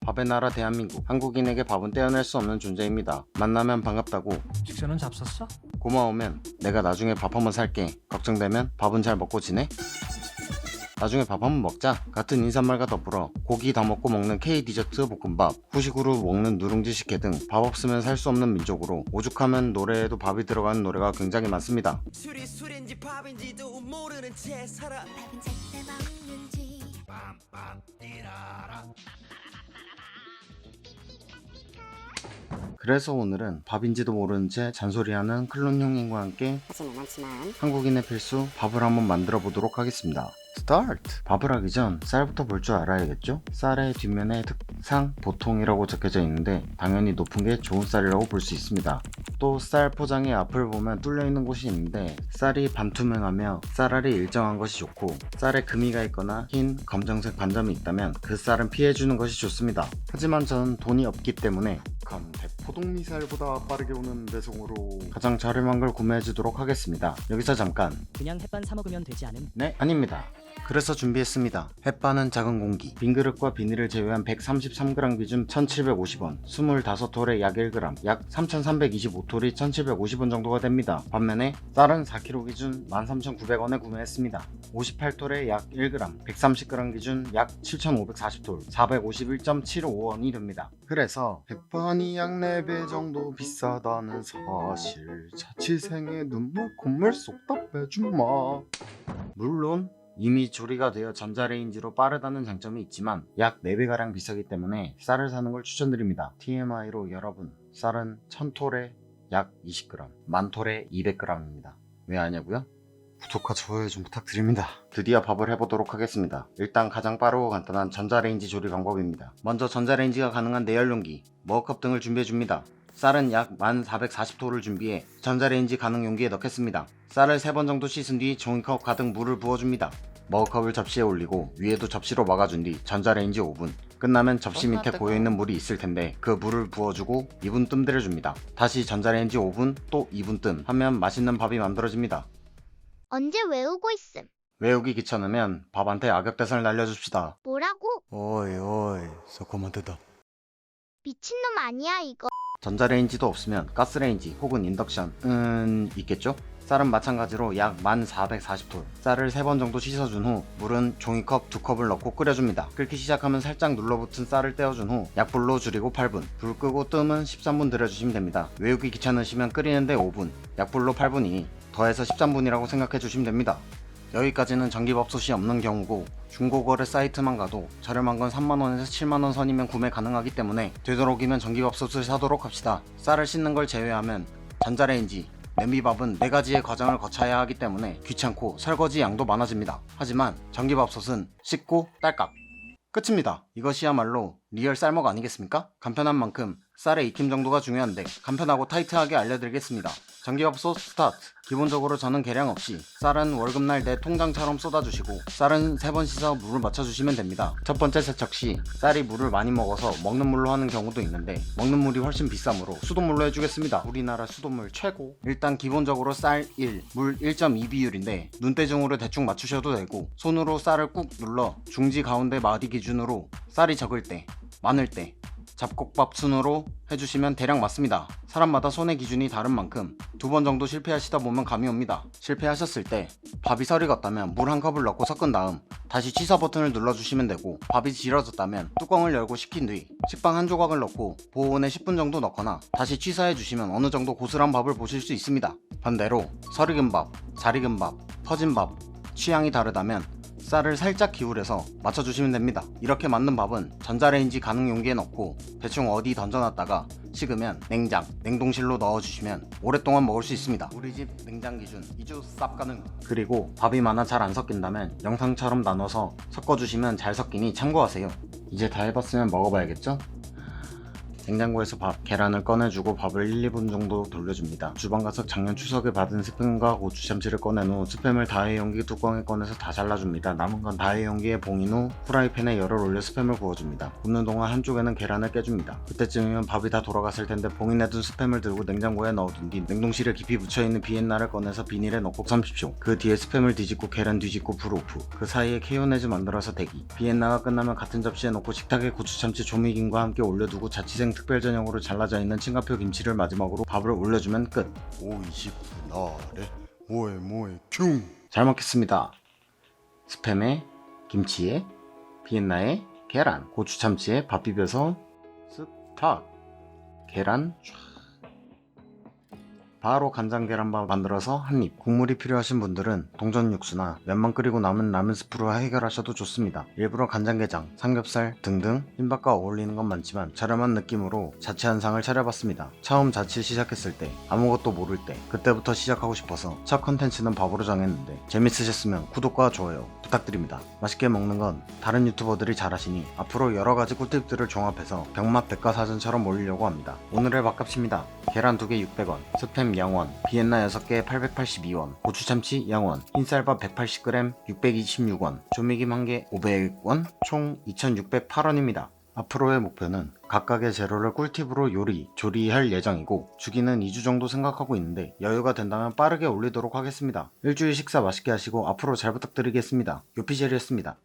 밥의 나라 대한민국. 한국인에게 밥은 떼어낼 수 없는 존재입니다. 만나면 반갑다고, 식사는 잡섰어? 고마우면 내가 나중에 밥 한번 살게, 걱정되면 밥은 잘 먹고 지내? 나중에 밥 한번 먹자 같은 인사말과 더불어 고기 더 먹고 먹는 K 디저트 볶음밥, 후식으로 먹는 누룽지 식혜 등 밥 없으면 살 수 없는 민족으로 오죽하면 노래에도 밥이 들어가는 노래가 굉장히 많습니다. 술이 술인지 밥인지도 모르는 채 살아. 밥은 제때 먹는지 그래서 오늘은 밥인지도 모르는 채 잔소리하는 클론 형님과 함께 사실은 많지만 한국인의 필수 밥을 한번 만들어 보도록 하겠습니다. 스타트! 밥을 하기 전 쌀부터 볼 줄 알아야겠죠? 쌀의 뒷면에 특상 보통이라고 적혀져 있는데 당연히 높은 게 좋은 쌀이라고 볼 수 있습니다. 또 쌀 포장의 앞을 보면 뚫려 있는 곳이 있는데 쌀이 반투명하며 쌀알이 일정한 것이 좋고, 쌀에 금이가 있거나 흰 검정색 반점이 있다면 그 쌀은 피해주는 것이 좋습니다. 하지만 저는 돈이 없기 때문에 대포동 미사일보다 빠르게 오는 배송으로 가장 저렴한 걸 구매해 주도록 하겠습니다. 여기서 잠깐. 그냥 햇반 사 먹으면 되지 않음? 네, 아닙니다. 그래서 준비했습니다. 햇반은 작은 공기, 빈 그릇과 비닐을 제외한 133g 기준 1750원, 25톨에 약 1g, 약 3325톨이 1750원 정도가 됩니다. 반면에 쌀은 4kg 기준 13,900원에 구매했습니다. 58톨에 약 1g, 130g 기준 약 7540톨, 451.75원이 됩니다. 그래서 햇반이 약 4배 정도 비싸다는 사실, 자취생의 눈물 콧물 쏙 다 빼주마. 물론 이미 조리가 되어 전자레인지로 빠르다는 장점이 있지만 약 4배가량 비싸기 때문에 쌀을 사는 걸 추천드립니다. TMI로 여러분, 쌀은 1000톨에 약 20g, 만톨에 200g입니다. 왜 아냐고요? 구독과 좋아요 좀 부탁드립니다. 드디어 밥을 해보도록 하겠습니다. 일단 가장 빠르고 간단한 전자레인지 조리 방법입니다. 먼저 전자레인지가 가능한 내열용기, 머그컵 등을 준비해줍니다. 쌀은 약 1440톨을 준비해 전자레인지 가능 용기에 넣겠습니다. 쌀을 3번 정도 씻은 뒤 종이컵 가득 물을 부어줍니다. 머그컵을 접시에 올리고 위에도 접시로 막아준 뒤 전자레인지 5분. 끝나면 접시 밑에 고여있는 물이 있을 텐데 그 물을 부어주고 2분 뜸 들여줍니다. 다시 전자레인지 5분, 또 2분 뜸 하면 맛있는 밥이 만들어집니다. 언제 외우고 있음? 외우기 귀찮으면 밥한테 악역대사를 날려줍시다. 뭐라고? 어이 새콤하다. 미친놈 아니야 이거? 전자레인지도 없으면 가스레인지 혹은 인덕션은 있겠죠? 쌀은 마찬가지로 약 1440톨, 쌀을 3번 정도 씻어준 후 물은 종이컵 2컵을 넣고 끓여줍니다. 끓기 시작하면 살짝 눌러붙은 쌀을 떼어준 후 약불로 줄이고 8분, 불 끄고 뜸은 13분 들여주시면 됩니다. 외우기 귀찮으시면 끓이는데 5분, 약불로 8분이 더해서 13분이라고 생각해 주시면 됩니다. 여기까지는 전기밥솥이 없는 경우고 중고거래 사이트만 가도 저렴한 건 3만원에서 7만원 선이면 구매 가능하기 때문에 되도록이면 전기밥솥을 사도록 합시다. 쌀을 씻는 걸 제외하면 전자레인지, 냄비밥은 4가지의 과정을 거쳐야 하기 때문에 귀찮고 설거지 양도 많아집니다. 하지만 전기밥솥은 씻고 딸깍 끝입니다. 이것이야말로 리얼 쌀먹 아니겠습니까? 간편한 만큼 쌀의 익힘 정도가 중요한데 간편하고 타이트하게 알려드리겠습니다. 전기밥솥 스타트. 기본적으로 저는 계량 없이 쌀은 월급날 내 통장처럼 쏟아주시고 쌀은 3번 씻어 물을 맞춰주시면 됩니다. 첫 번째 세척 시 쌀이 물을 많이 먹어서 먹는 물로 하는 경우도 있는데 먹는 물이 훨씬 비싸므로 수돗물로 해주겠습니다. 우리나라 수돗물 최고. 일단 기본적으로 쌀 1, 물 1.2 비율인데 눈대중으로 대충 맞추셔도 되고 손으로 쌀을 꾹 눌러 중지 가운데 마디 기준으로 쌀이 적을 때, 많을 때 잡곡밥 순으로 해주시면 대략 맞습니다. 사람마다 손의 기준이 다른 만큼 2번 정도 실패하시다 보면 감이 옵니다. 실패하셨을 때 밥이 설익었다면 물 1컵을 넣고 섞은 다음 다시 취사 버튼을 눌러주시면 되고, 밥이 질어졌다면 뚜껑을 열고 식힌 뒤 식빵 한 조각을 넣고 보온에 10분 정도 넣거나 다시 취사해주시면 어느 정도 고슬한 밥을 보실 수 있습니다. 반대로 설익은 밥, 잘 익은 밥, 퍼진 밥 취향이 다르다면 쌀을 살짝 기울여서 맞춰주시면 됩니다. 이렇게 만든 밥은 전자레인지 가능 용기에 넣고 대충 어디 던져놨다가 식으면 냉장, 냉동실로 넣어주시면 오랫동안 먹을 수 있습니다. 우리 집 냉장 기준 2주 쌉 가능. 그리고 밥이 많아 잘 안 섞인다면 영상처럼 나눠서 섞어주시면 잘 섞이니 참고하세요. 이제 다 해봤으면 먹어봐야겠죠? 냉장고에서 계란을 꺼내주고 밥을 1, 2분 정도 돌려줍니다. 주방 가서 작년 추석에 받은 스팸과 고추참치를 꺼낸 후 스팸을 다회 용기 뚜껑에 꺼내서 다 잘라줍니다. 남은 건 다회 용기에 봉인 후 프라이팬에 열을 올려 스팸을 구워줍니다. 굽는 동안 한쪽에는 계란을 깨줍니다. 그때쯤이면 밥이 다 돌아갔을 텐데 봉인해둔 스팸을 들고 냉장고에 넣어둔 뒤 냉동실에 깊이 묻혀있는 비엔나를 꺼내서 비닐에 넣고 삶십시오. 그 뒤에 스팸을 뒤집고 계란 뒤집고 불 오프. 그 사이에 케요네즈 만들어서 대기. 비엔나가 끝나면 같은 접시에 넣고 식탁에 고추참치 조미김과 함께 올려두고 자취생 특별전용으로 잘라져 있는 칭가표 김치를 마지막으로 밥을 올려주면 끝. 오이시쿠나레 뭐에 큉. 잘 먹겠습니다. 스팸에 김치에 비엔나에 계란, 고추참치에 밥 비벼서 쓱탁 계란 촤. 바로 간장 계란밥 만들어서 한입. 국물이 필요하신 분들은 동전 육수나 면만 끓이고 남은 라면 스프로 해결하셔도 좋습니다. 일부러 간장게장, 삼겹살 등등 흰밥과 어울리는 건 많지만 저렴한 느낌으로 자취 한상을 차려봤습니다. 처음 자취 시작했을 때 아무것도 모를 때 그때부터 시작하고 싶어서 첫 컨텐츠는 밥으로 정했는데 재밌으셨으면 구독과 좋아요 부탁드립니다. 맛있게 먹는 건 다른 유튜버들이 잘하시니 앞으로 여러가지 꿀팁들을 종합해서 병맛 백과사전처럼 올리려고 합니다. 오늘의 밥값입니다. 계란 2개 600원, 스팸 0원, 비엔나 6개 882원, 고추참치 0원, 흰쌀밥 180g 626원, 조미김 1개 500원, 총 2608원입니다. 앞으로의 목표는 각각의 재료를 꿀팁으로 조리할 예정이고 주기는 2주 정도 생각하고 있는데 여유가 된다면 빠르게 올리도록 하겠습니다. 일주일 식사 맛있게 하시고 앞으로 잘 부탁드리겠습니다. 요피젤이었습니다.